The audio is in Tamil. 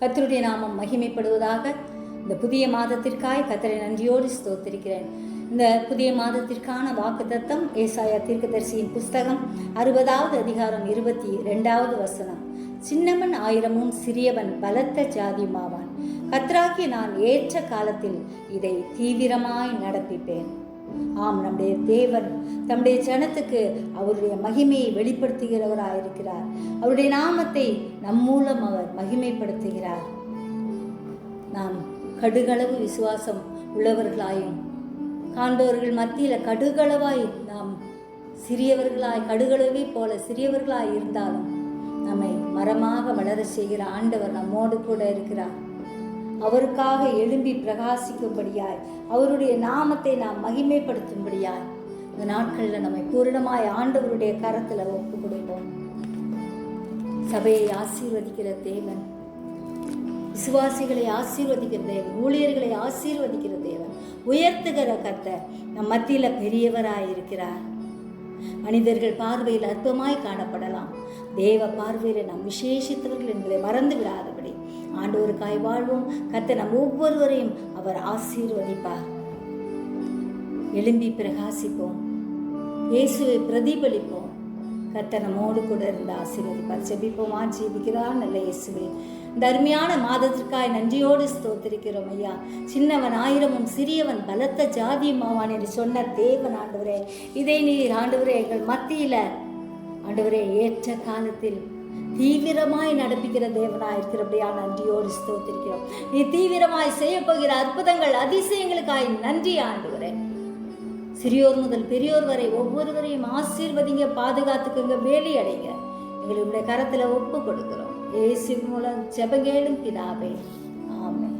கர்த்தருடைய நாமம் மகிமைப்படுவதாக. இந்த புதிய மாதத்திற்காய் கர்த்தரை நன்றியோடு ஸ்தோத்திரிக்கிறேன். இந்த புதிய மாதத்திற்கான வாக்குத்தத்தம் ஏசாயா தீர்க்கதரிசியின் புஸ்தகம் 60வது அதிகாரம் 22வது வசனம். சின்னவன் ஆயிரமும் சிறியவன் பலத்த ஜாதியுமாவான். கர்த்தராகிய நான் ஏற்ற காலத்தில் இதை தீவிரமாய் நடப்பிப்பேன். ஆம், நம்முடைய தேவன் தம்முடைய ஜனத்துக்கு அவருடைய மகிமையை வெளிப்படுத்துகிறவராயிருக்கிறார். அவருடைய நாமத்தை நம் மூலம் அவர் மகிமைப்படுத்துகிறார். நாம் கடுகளவு விசுவாசம் உள்ளவர்களாயும் காண்பவர்கள் மத்தியில் கடுகளவாய் நாம் சிறியவர்களாய் கடுகளவை போல சிறியவர்களாய் இருந்தாலும் நம்மை மரமாக வளர செய்கிற ஆண்டவர் நம்மோடு கூட இருக்கிறார். அவருக்காக எழும்பி பிரகாசிக்கும்படியாய் அவருடைய நாமத்தை நாம் மகிமைப்படுத்தும்படியாய் இந்த நாட்களில் நம்மை பூரணமாய் ஆண்டவருடைய கரத்தில் ஒப்பு கொடுப்போம். சபையை ஆசீர்வதிக்கிற தேவன், விசுவாசிகளை ஆசீர்வதிக்கிற தேவன், ஊழியர்களை ஆசீர்வதிக்கிற தேவன், உயர்த்துகிற கர்த்தர் நம் மத்தியில் பெரியவராயிருக்கிறார். மனிதர்கள் பார்வையில் அற்பமாய் காணப்படலாம், தேவ பார்வையில் நாம் விசேஷித்தவர்கள் என்பதை மறந்து விடாதபடி ஆண்டவருக்காய் வாழ்வோம். கர்த்தர் நம் ஒவ்வொருவரையும் அவர் ஆசீர்வதிப்பார். எழும்பி பிரகாசிப்போம், இயேசுவை பிரதிபலிப்போம். கர்த்தர் நம்மோடு கூட இருந்து ஆசீர்வதிப்பார். ஜெபிப்போமா? ஜெபிக்கிறார் நல்ல இயேசுவே, இந்த அருமையான மாதத்திற்காய் நன்றியோடு ஸ்தோத்திரிக்கிறோம் ஐயா. சின்னவன் ஆயிரமும் சிறியவன் பலத்த ஜாதியுமாவான் என்று சொன்ன தேவன் ஆண்டவரே, இதை நீர் ஆண்டவரே எங்கள் மத்தியில் ஆண்டவரே ஏற்ற காலத்தில் தீவிரமாய் நடப்பிக்கிற தேவனாய் இருக்கிறபடியா நன்றியோடு ஸ்தோத்திரிக்கிறோம். நீ தீவிரமாய் செய்ய போகிற அற்புதங்கள் அதிசயங்களுக்காய் நன்றி ஆண்டவரே. சிறியோர் முதல் பெரியோர் வரை ஒவ்வொருவரையும் ஆசீர்வதிங்க, பாதுகாத்துக்குங்க, வேலி அடைங்க. எங்களுடைய கரத்தில் ஒப்பு கொடுக்கிறோம். இயேசு மூலம் ஜெபங்கேளும் பிதாவே, ஆமென்.